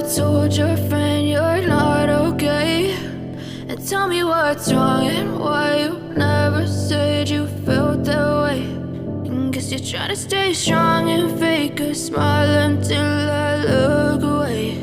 you told your friend you're not okay? And tell me what's wrong and why you never said you felt that way. And guess you're trying to stay strong and fake a smile until I look away.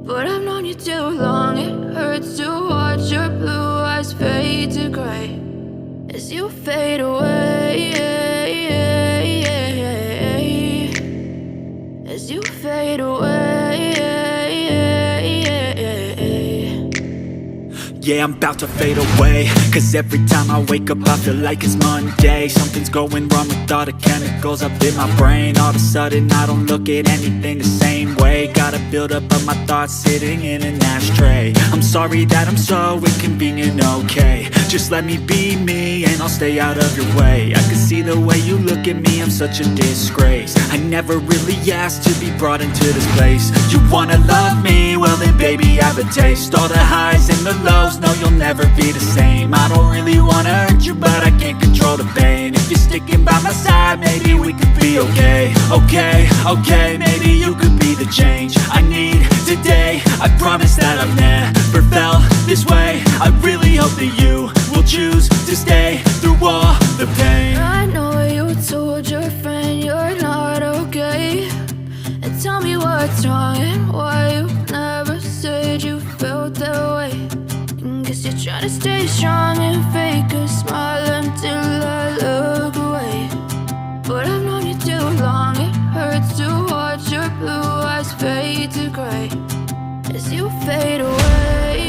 But I've known you too long, it hurts to watch your blue eyes fade to gray as you fade away, as you fade away. Yeah, I'm about to fade away, cause every time I wake up I feel like it's Monday. Something's going wrong with all the chemicals up in my brain. All of a sudden I don't look at anything the same way. Got a buildup of my thoughts sitting in an ashtray. I'm sorry that I'm so inconvenient, okay? Just let me be me and I'll stay out of your way. I can see the way you look at me, I'm such a disgrace. I never really asked to be brought into this place. You wanna love me? Well then baby I have a taste. All the highs and the lows, no you'll never be the same. I don't really wanna hurt you but I can't control the pain. If you're sticking by my side maybe we could be okay. Okay, maybe you could be the change I need today. I promise that I've never felt this way. I really hope that you will choose to stay through all the pain. I know you told your friend you're not okay. And tell me what's wrong and why you never said you felt that way. And guess you're trying to stay strong and fake a smile until I look away. But I've known you too long, it hurts to watch your blue eyes fade to gray as you fade away,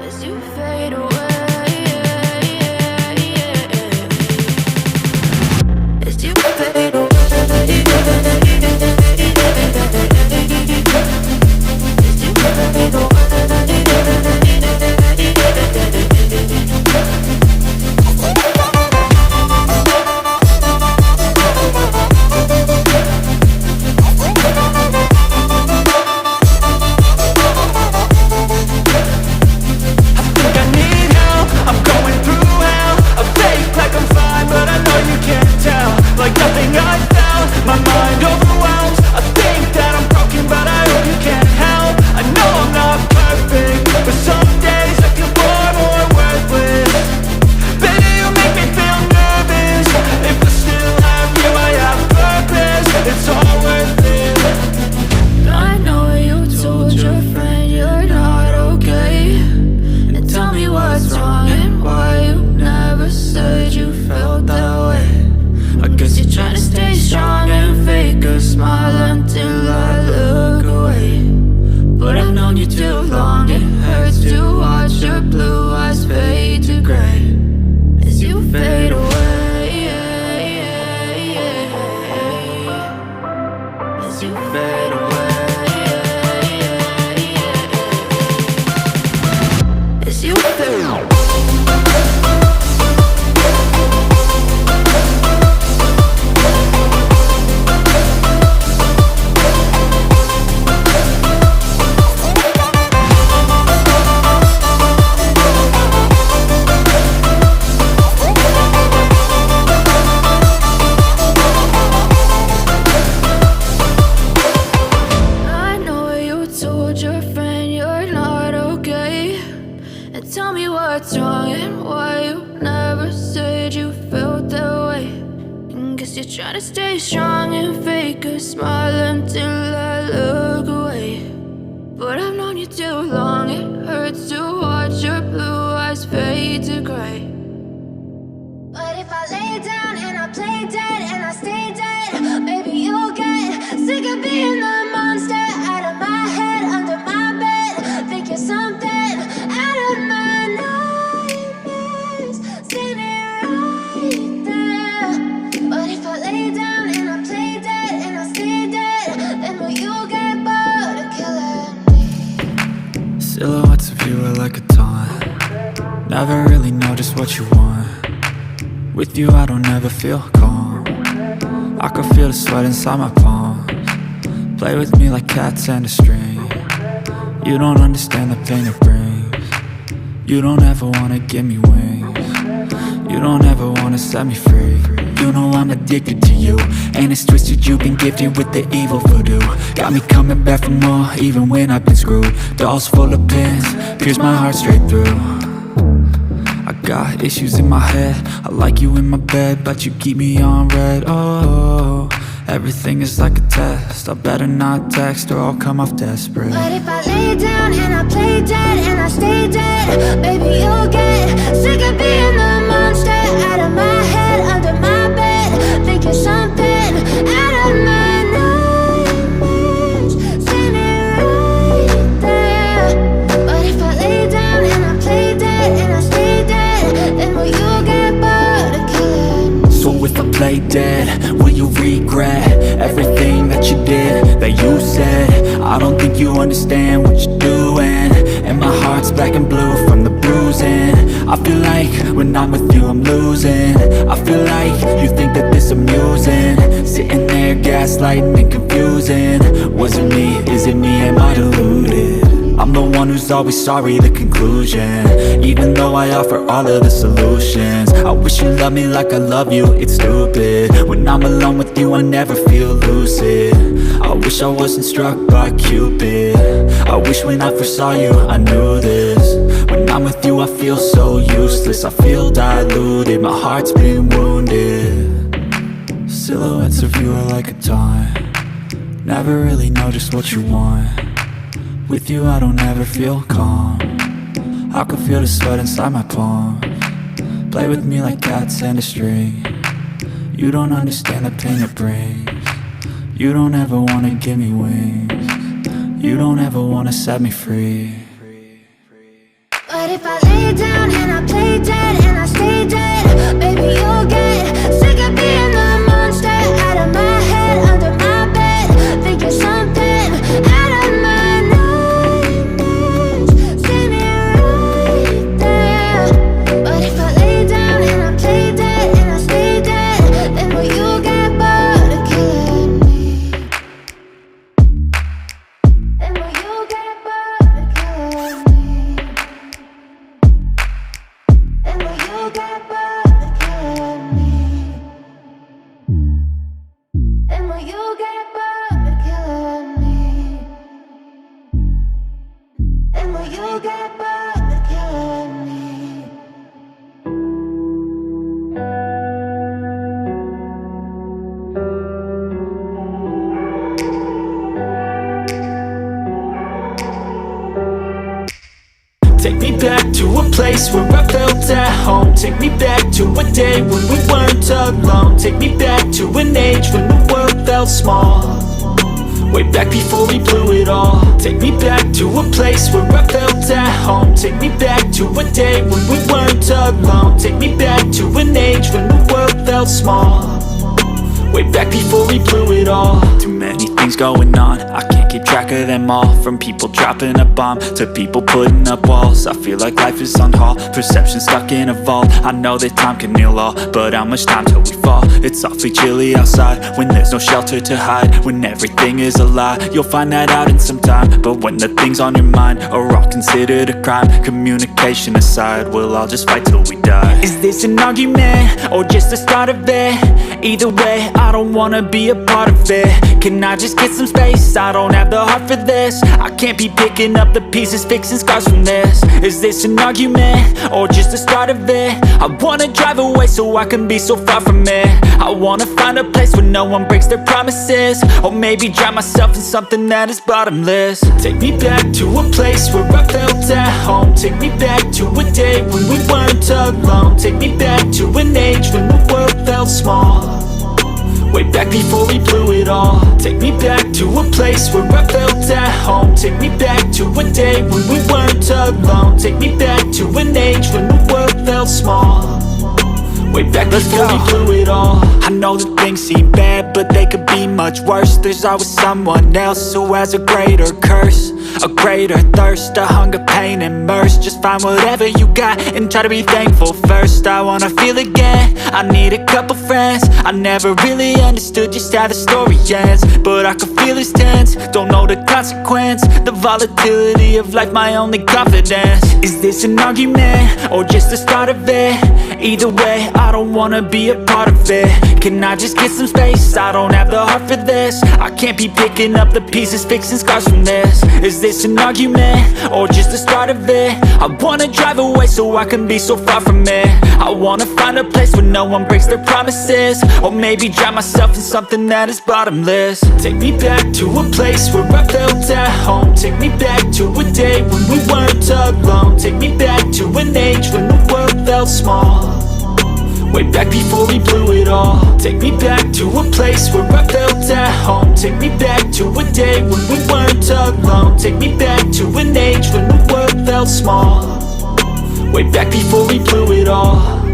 as you fade away, as you fade away. Silhouettes of you are like a taunt. Never really know just what you want. With you I don't ever feel calm. I can feel the sweat inside my palms. Play with me like cats and a string. You don't understand the pain it brings. You don't ever wanna give me wings. You don't ever wanna set me free. You know I'm addicted to you, and it's twisted, you've been gifted with the evil voodoo. Got me coming back for more, even when I've been screwed. Dolls full of pins, pierce my heart straight through. I got issues in my head, I like you in my bed, but you keep me on red. Oh, everything is like a test, I better not text or I'll come off desperate. But if I lay down and I play dead and I stay dead, baby, you'll get sick of being the monster out of my head, under my bed, thinking something out of my nightmares, standing right there. But if I lay down and I play dead and I stay dead, then will you get bored of killing? So if I play dead, will you regret everything that you did, that you said? I don't think you understand what you're doing, and my heart's black and blue from the bruising. I feel like when I'm with you I'm losing. I feel like you think that this amusing, sitting there gaslighting and confusing. Was it me? Is it me? Am I deluded? I'm the one who's always sorry, the conclusion, even though I offer all of the solutions. I wish you loved me like I love you, it's stupid. When I'm alone with you I never feel lucid. I wish I wasn't struck by Cupid. I wish when I first saw you I knew this. When I'm with you I feel so useless, I feel diluted, my heart's been wounded. Silhouettes of you are like a taunt, never really know just what you want. With you I don't ever feel calm, I can feel the sweat inside my palms. Play with me like cats and a string, you don't understand the pain it brings. You don't ever wanna give me wings, you don't ever wanna set me free. But if I lay down and I play dead and I stay dead, baby, you'll get sick of being the monster out of my head, under my bed, thinking something out of my nightmares, standing right there. But if I lay down and I play dead and I stay dead, then will you get bored of killing me? Then will you get bored of killing me? And will you get bored of killing me? And will you get bored of killing me? And will you get bored of killing me? Take me back to a place where I felt at home. Take me back to a day when we weren't alone. Take me back to an age when the world felt small, way back before we blew it all. Take me back to a place where I felt at home. Take me back to a day when we weren't alone. Take me back to an age when the world felt small, way back before we blew it all. Too many things going on, I can't keep track of them all. From people dropping a bomb to people putting up walls. I feel like life is on hold, perception stuck in a vault. I know that time can heal all, but how much time till we fall? It's awfully chilly outside when there's no shelter to hide. When everything is a lie, you'll find that out in some time. But when the things on your mind are all considered a crime, communication aside, we'll all just fight till we die. Is this an argument or just the start of it? Either way, I don't wanna be a part of it. Can I just get some space? I don't have the heart for this. I can't be picking up the pieces, fixing scars from this. Is this an argument or just the start of it? I wanna drive away so I can be so far from it. I wanna find a place where no one breaks their promises, or maybe drown myself in something that is bottomless. Take me back to a place where I felt at home. Take me back to a day when we weren't alone. Take me back to an age when the world felt small, way back before we blew it all. Take me back to a place where I felt at home. Take me back to a day when we weren't alone. Take me back to an age when the world felt small, way back before we blew it all. I know that things seem bad, but they could be much worse. There's always someone else who has a greater curse, a greater thirst, a hunger, pain, and mercy. Just find whatever you got and try to be thankful first. I wanna feel again, I need a couple friends. I never really understood just how the story ends, but I can feel it's tense, don't know the consequence. The volatility of life, my only confidence. Is this an argument, or just the start of it? Either way, I don't wanna be a part of it. Can I just get some space? I don't have the heart for this. I can't be picking up the pieces, fixing scars from this. Is this an argument, or just the start of it? I wanna drive away so I can be so far from it. I wanna find a place where no one breaks their promises, or maybe drown myself in something that is bottomless. Take me back to a place where I felt at home. Take me back to a day when we weren't alone. Take me back to an age when the world felt small, way back before we blew it all. Take me back to a place where I felt at home. Take me back to a day when we weren't alone. Take me back to an age when the world felt small, way back before we blew it all.